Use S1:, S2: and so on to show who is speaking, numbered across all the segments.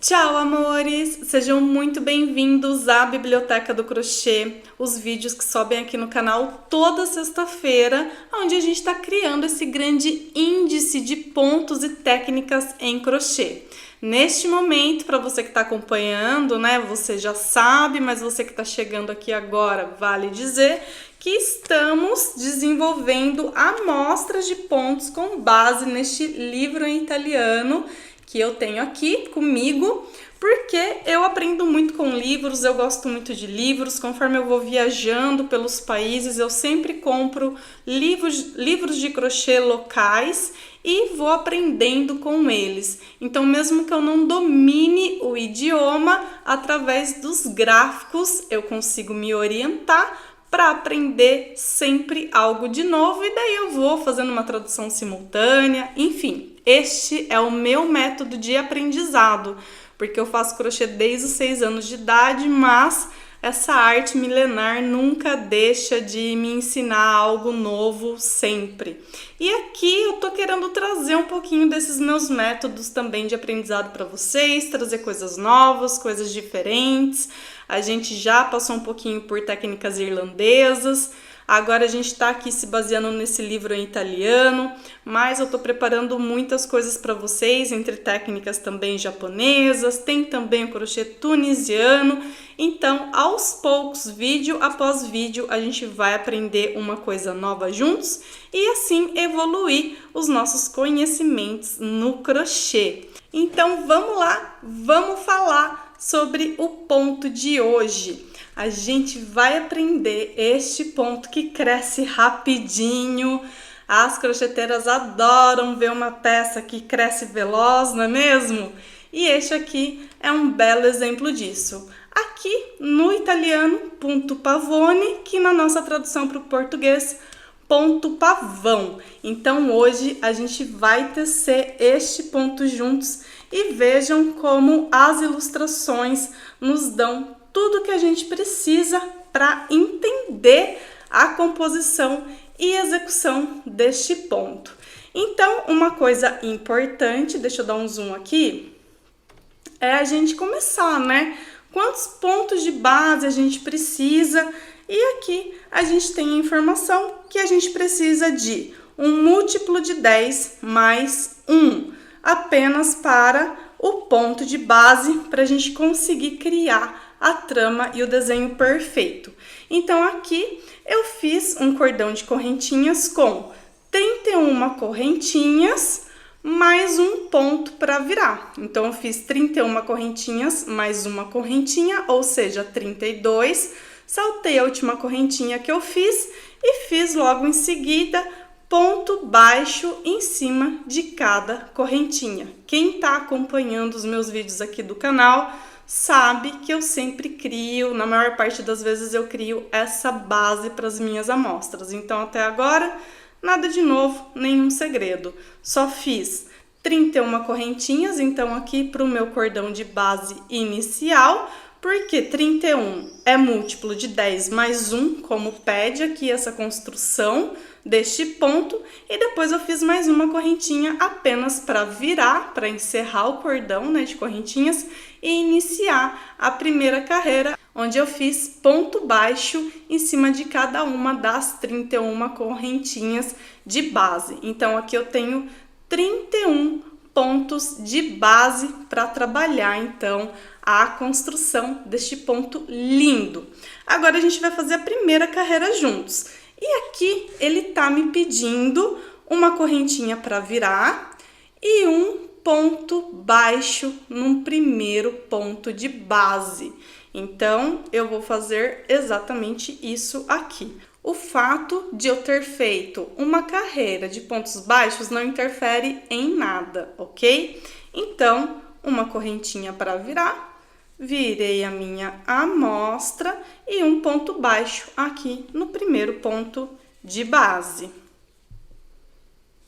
S1: Tchau, amores! Sejam muito bem-vindos à Biblioteca do Crochê, os vídeos que sobem aqui no canal toda sexta-feira, onde a gente está criando esse grande índice de pontos e técnicas em crochê. Neste momento, para você que está acompanhando, né, você já sabe, mas você que está chegando aqui agora, vale dizer que estamos desenvolvendo amostras de pontos com base neste livro em italiano que eu tenho aqui comigo, porque eu aprendo muito com livros, eu gosto muito de livros, conforme eu vou viajando pelos países, eu sempre compro livros de crochê locais e vou aprendendo com eles. Então, mesmo que eu não domine o idioma, através dos gráficos eu consigo me orientar para aprender sempre algo de novo e daí eu vou fazendo uma tradução simultânea, enfim, este é o meu método de aprendizado, porque eu faço crochê desde os 6 anos de idade, mas essa arte milenar nunca deixa de me ensinar algo novo sempre. E aqui eu tô querendo trazer um pouquinho desses meus métodos também de aprendizado para vocês, trazer coisas novas, coisas diferentes. A gente já passou um pouquinho por técnicas irlandesas, agora a gente está aqui se baseando nesse livro em italiano, mas eu estou preparando muitas coisas para vocês, entre técnicas também japonesas, tem também o crochê tunisiano. Então, aos poucos, vídeo após vídeo, a gente vai aprender uma coisa nova juntos e assim evoluir os nossos conhecimentos no crochê. Então, vamos lá, vamos falar sobre o ponto de hoje. A gente vai aprender este ponto que cresce rapidinho. As crocheteiras adoram ver uma peça que cresce veloz, não é mesmo? E este aqui é um belo exemplo disso. Aqui no italiano, punto pavone, que na nossa tradução para o português, ponto pavão. Então hoje a gente vai tecer este ponto juntos e vejam como as ilustrações nos dão tudo que a gente precisa para entender a composição e execução deste ponto. Então, uma coisa importante, deixa eu dar um zoom aqui, é a gente começar, né? Quantos pontos de base a gente precisa? E aqui a gente tem a informação que a gente precisa de um múltiplo de 10 mais 1, apenas para o ponto de base, para a gente conseguir criar a trama e o desenho perfeito. Então aqui eu fiz um cordão de correntinhas com 31 correntinhas mais um ponto para virar. Então eu fiz 31 correntinhas mais uma correntinha, ou seja, 32. Saltei a última correntinha que eu fiz e fiz logo em seguida ponto baixo em cima de cada correntinha. Quem está acompanhando os meus vídeos aqui do canal sabe que eu sempre crio, na maior parte das vezes eu crio essa base para as minhas amostras. Então até agora nada de novo, nenhum segredo. Só fiz 31 correntinhas, então aqui para o meu cordão de base inicial, porque 31 é múltiplo de 10 mais 1, como pede aqui essa construção deste ponto, e depois eu fiz mais uma correntinha apenas para virar, para encerrar o cordão, né, de correntinhas e iniciar a primeira carreira, onde eu fiz ponto baixo em cima de cada uma das 31 correntinhas de base. Então aqui eu tenho 31 pontos de base para trabalhar então a construção deste ponto lindo. Agora a gente vai fazer a primeira carreira juntos. E aqui ele tá me pedindo uma correntinha para virar e um ponto baixo num primeiro ponto de base. Então eu vou fazer exatamente isso aqui. O fato de eu ter feito uma carreira de pontos baixos não interfere em nada, ok? Então, uma correntinha para virar, virei a minha amostra e um ponto baixo aqui no primeiro ponto de base,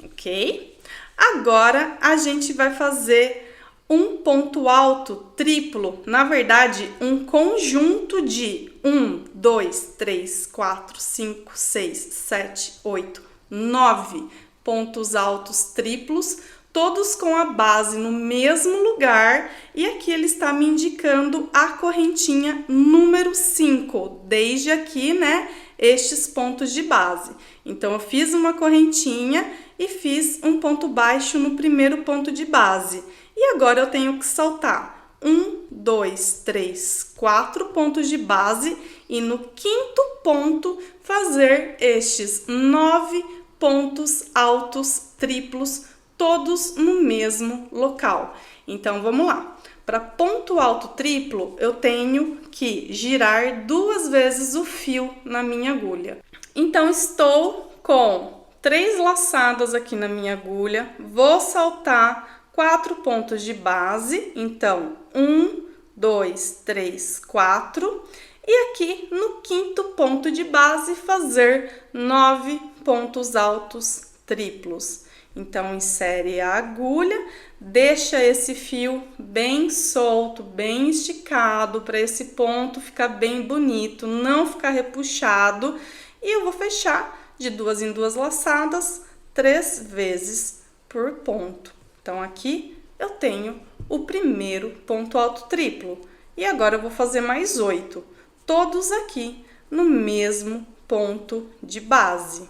S1: ok? Agora, a gente vai fazer um ponto alto triplo, na verdade, um conjunto de 1, 2, 3, 4, 5, 6, 7, 8, 9 pontos altos triplos todos com a base no mesmo lugar, e aqui ele está me indicando a correntinha número 5, desde aqui, né, estes pontos de base. Então, eu fiz uma correntinha e fiz um ponto baixo no primeiro ponto de base. E agora eu tenho que saltar 1, 2, 3, 4 pontos de base e no quinto ponto fazer estes 9 pontos altos triplos, todos no mesmo local. Então, vamos lá. Para ponto alto triplo, eu tenho que girar 2 vezes o fio na minha agulha. Então, estou com 3 laçadas aqui na minha agulha, vou saltar 4 pontos de base, então 1, 2, 3, 4, e aqui no quinto ponto de base fazer 9 pontos altos triplos. Então, insere a agulha, deixa esse fio bem solto, bem esticado, para esse ponto ficar bem bonito, não ficar repuxado, e eu vou fechar de 2 em 2 laçadas, 3 vezes por ponto. Então, aqui eu tenho o primeiro ponto alto triplo. E agora eu vou fazer mais 8, todos aqui no mesmo ponto de base.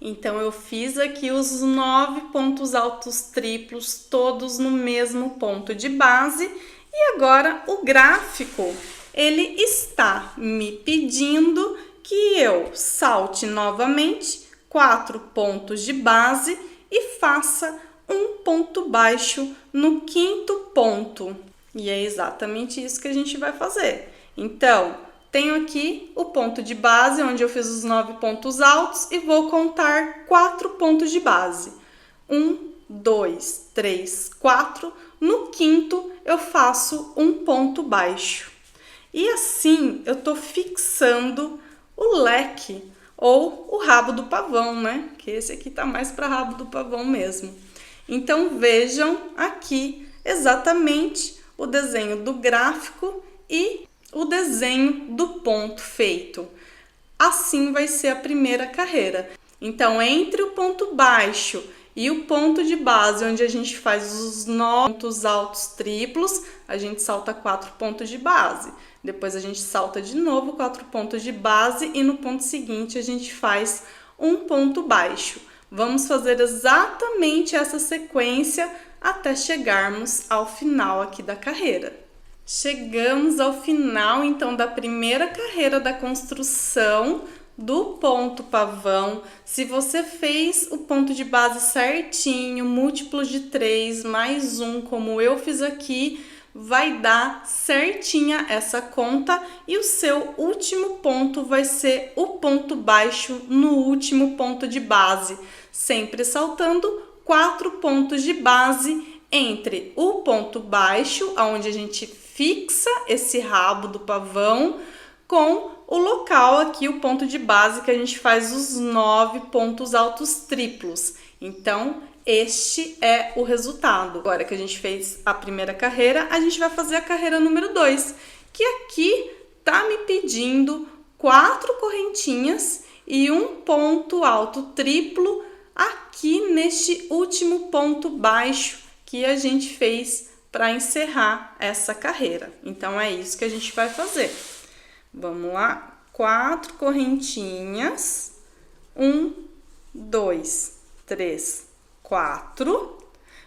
S1: Então, eu fiz aqui os 9 pontos altos triplos, todos no mesmo ponto de base. E agora, o gráfico, ele está me pedindo que eu salte novamente 4 pontos de base e faça um ponto baixo no quinto ponto. E é exatamente isso que a gente vai fazer. Então, tenho aqui o ponto de base, onde eu fiz os 9 pontos altos, e vou contar 4 pontos de base. 1, 2, 3, 4. No quinto, eu faço um ponto baixo. E assim, eu tô fixando o leque, ou o rabo do pavão, né? Que esse aqui tá mais para rabo do pavão mesmo. Então, vejam aqui exatamente o desenho do gráfico e o desenho do ponto feito. Assim vai ser a primeira carreira. Então, entre o ponto baixo e o ponto de base, onde a gente faz os 9 pontos altos triplos, a gente salta 4 pontos de base. Depois a gente salta de novo 4 pontos de base e no ponto seguinte a gente faz um ponto baixo. Vamos fazer exatamente essa sequência até chegarmos ao final aqui da carreira. Chegamos ao final, então, da primeira carreira da construção do ponto pavão. Se você fez o ponto de base certinho, múltiplos de 3 mais 1, como eu fiz aqui, vai dar certinha essa conta e o seu último ponto vai ser o ponto baixo no último ponto de base, sempre saltando 4 pontos de base entre o ponto baixo, onde a gente fixa esse rabo do pavão, com o local aqui, o ponto de base, que a gente faz os 9 pontos altos triplos. Então, este é o resultado. Agora que a gente fez a primeira carreira, a gente vai fazer a carreira número 2, que aqui tá me pedindo 4 correntinhas e um ponto alto triplo aqui neste último ponto baixo que a gente fez para encerrar essa carreira. Então, é isso que a gente vai fazer. Vamos lá, 4 correntinhas, 1, 2, 3, 4,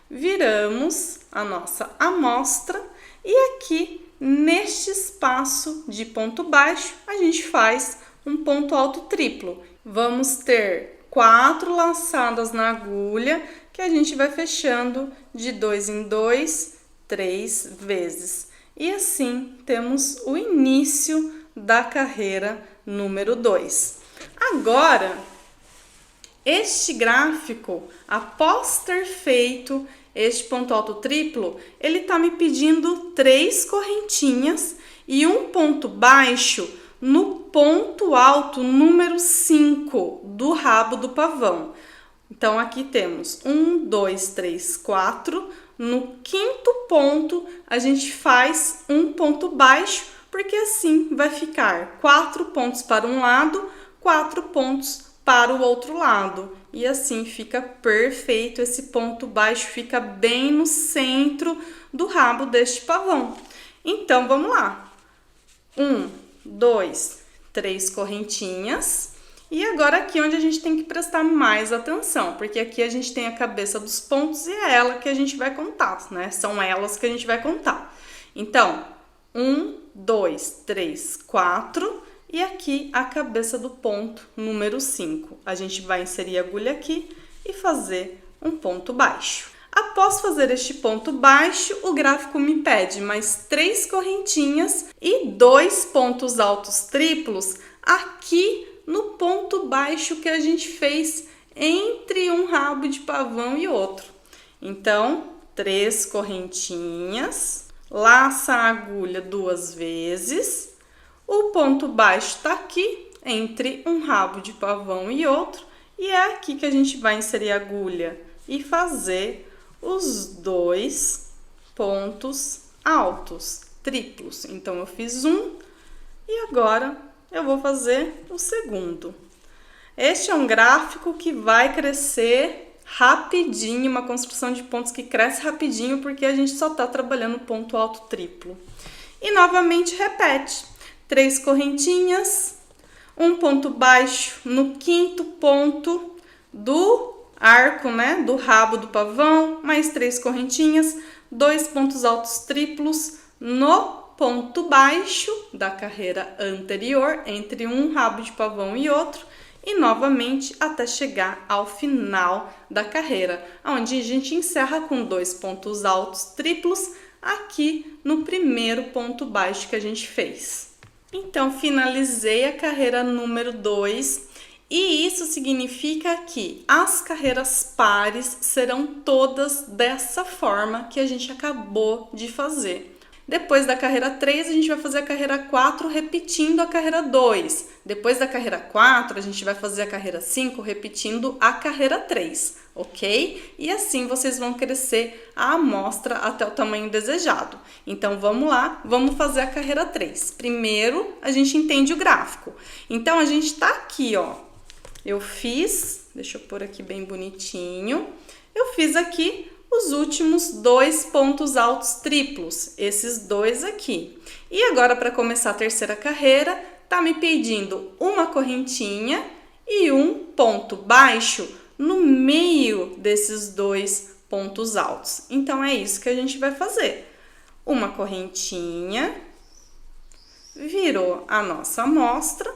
S1: viramos a nossa amostra e aqui neste espaço de ponto baixo a gente faz um ponto alto triplo. Vamos ter 4 laçadas na agulha que a gente vai fechando de 2 em 2, 3 vezes. E assim temos o início da carreira número 2. Agora, este gráfico, após ter feito este ponto alto triplo, ele tá me pedindo 3 correntinhas e um ponto baixo no ponto alto número 5 do rabo do pavão. Então, aqui temos 1, 2, 3, 4. No quinto ponto, a gente faz um ponto baixo, porque assim vai ficar 4 pontos para um lado, 4 pontos para o outro lado. E assim fica perfeito, esse ponto baixo fica bem no centro do rabo deste pavão. Então, vamos lá. 1, 2, 3 correntinhas. E agora aqui onde a gente tem que prestar mais atenção, porque aqui a gente tem a cabeça dos pontos e é ela que a gente vai contar, né? São elas que a gente vai contar. Então, 1, 2, 3, 4 e aqui a cabeça do ponto número 5. A gente vai inserir a agulha aqui e fazer um ponto baixo. Após fazer este ponto baixo, o gráfico me pede mais 3 correntinhas e 2 pontos altos triplos aqui no ponto baixo que a gente fez entre um rabo de pavão e outro. Então, 3 correntinhas, laça a agulha 2 vezes, o ponto baixo tá aqui entre um rabo de pavão e outro, e é aqui que a gente vai inserir a agulha e fazer os 2 pontos altos triplos. Então, eu fiz um e agora eu vou fazer o segundo. Este é um gráfico que vai crescer rapidinho, uma construção de pontos que cresce rapidinho, porque a gente só está trabalhando ponto alto triplo. E novamente repete, 3 correntinhas, um ponto baixo no 5º ponto do arco, né, do rabo do pavão, mais 3 correntinhas, 2 pontos altos triplos no ponto baixo da carreira anterior, entre um rabo de pavão e outro, e novamente até chegar ao final da carreira, onde a gente encerra com 2 pontos altos triplos aqui no primeiro ponto baixo que a gente fez. Então, finalizei a carreira número 2, e isso significa que as carreiras pares serão todas dessa forma que a gente acabou de fazer. Depois da carreira 3, a gente vai fazer a carreira 4 repetindo a carreira 2. Depois da carreira 4, a gente vai fazer a carreira 5 repetindo a carreira 3, ok? E assim vocês vão crescer a amostra até o tamanho desejado. Então, vamos lá, vamos fazer a carreira 3. Primeiro, a gente entende o gráfico. Então, a gente tá aqui, ó. Eu fiz, deixa eu pôr aqui bem bonitinho. Eu fiz aqui os últimos 2 pontos altos triplos, esses 2 aqui. E agora, para começar a terceira carreira, tá me pedindo uma correntinha e um ponto baixo no meio desses 2 pontos altos. Então, é isso que a gente vai fazer. Uma correntinha, virou a nossa amostra,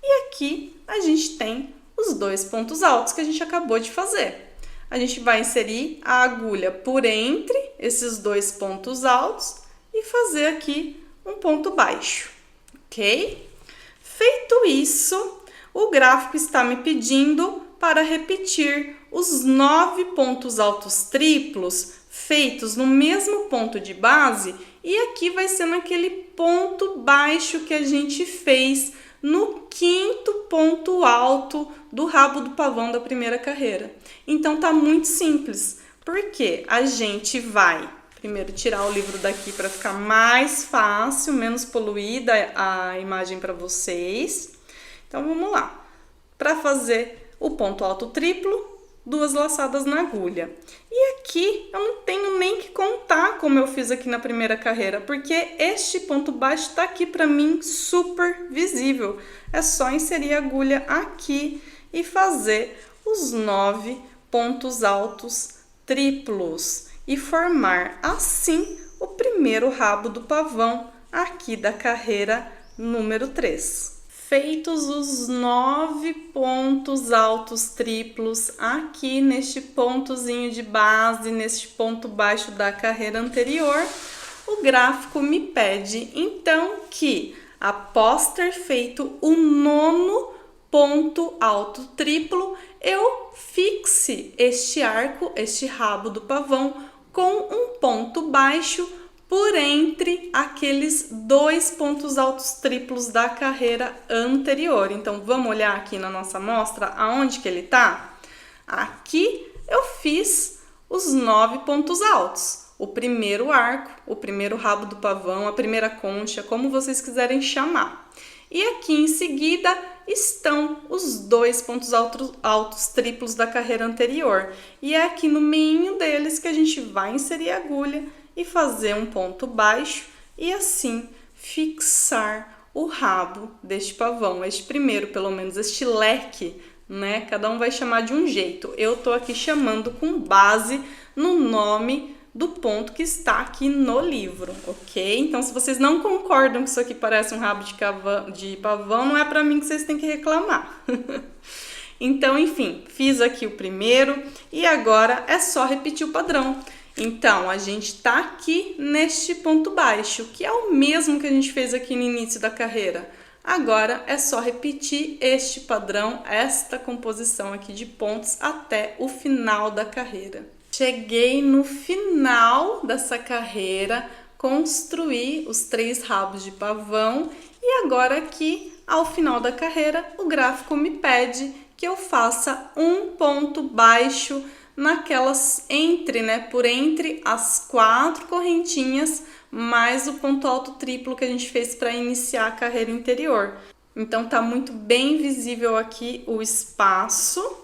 S1: e aqui a gente tem os 2 pontos altos que a gente acabou de fazer. A gente vai inserir a agulha por entre esses 2 pontos altos e fazer aqui um ponto baixo, ok? Feito isso, o gráfico está me pedindo para repetir os 9 pontos altos triplos feitos no mesmo ponto de base, e aqui vai ser naquele ponto baixo que a gente fez no 5º ponto alto do rabo do pavão da primeira carreira. Então, tá muito simples, porque a gente vai primeiro tirar o livro daqui para ficar mais fácil, menos poluída a imagem para vocês. Então, vamos lá. Para fazer o ponto alto triplo, 2 laçadas na agulha. E aqui eu não tenho nem que contar como eu fiz aqui na primeira carreira, porque este ponto baixo está aqui para mim super visível. É só inserir a agulha aqui e fazer os 9 pontos altos triplos e formar assim o primeiro rabo do pavão aqui da carreira número 3. Feitos os 9 pontos altos triplos aqui neste pontozinho de base, neste ponto baixo da carreira anterior, o gráfico me pede então que, após ter feito o 9º ponto alto triplo, eu fixe este arco, este rabo do pavão, com um ponto baixo por entre aqueles 2 pontos altos triplos da carreira anterior. Então, vamos olhar aqui na nossa amostra aonde que ele tá? Aqui eu fiz os 9 pontos altos. O primeiro arco, o primeiro rabo do pavão, a primeira concha, como vocês quiserem chamar. E aqui em seguida estão os 2 pontos altos triplos da carreira anterior. E é aqui no meio deles que a gente vai inserir a agulha e fazer um ponto baixo e assim fixar o rabo deste pavão, este primeiro, pelo menos, este leque, né? Cada um vai chamar de um jeito. Eu tô aqui chamando com base no nome do ponto que está aqui no livro, ok? Então, se vocês não concordam que isso aqui parece um rabo de pavão, não é para mim que vocês têm que reclamar. Então, enfim, fiz aqui o primeiro e agora é só repetir o padrão. Então, a gente tá aqui neste ponto baixo, que é o mesmo que a gente fez aqui no início da carreira. Agora é só repetir este padrão, esta composição aqui de pontos até o final da carreira. Cheguei no final dessa carreira, construí os 3 rabos de pavão e agora aqui, ao final da carreira, o gráfico me pede que eu faça um ponto baixo naquelas por entre as 4 correntinhas mais o ponto alto triplo que a gente fez para iniciar a carreira interior. Então tá muito bem visível aqui o espaço.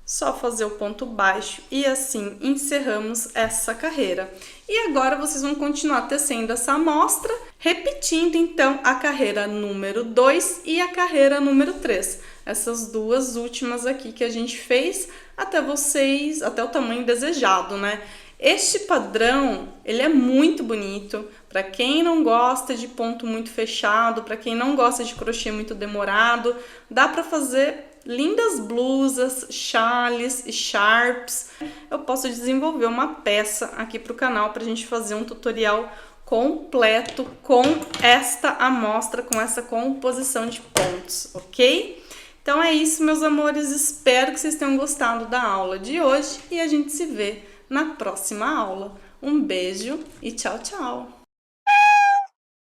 S1: Só fazer o ponto baixo e assim encerramos essa carreira. E agora vocês vão continuar tecendo essa amostra, repetindo então a carreira número 2 e a carreira número 3. Essas duas últimas aqui que a gente fez até o tamanho desejado, né? Este padrão, ele é muito bonito. Para quem não gosta de ponto muito fechado, para quem não gosta de crochê muito demorado, dá para fazer lindas blusas, chales e sharps. Eu posso desenvolver uma peça aqui para o canal para a gente fazer um tutorial completo com esta amostra, com essa composição de pontos, ok? Então é isso, meus amores. Espero que vocês tenham gostado da aula de hoje e a gente se vê na próxima aula. Um beijo e tchau, tchau!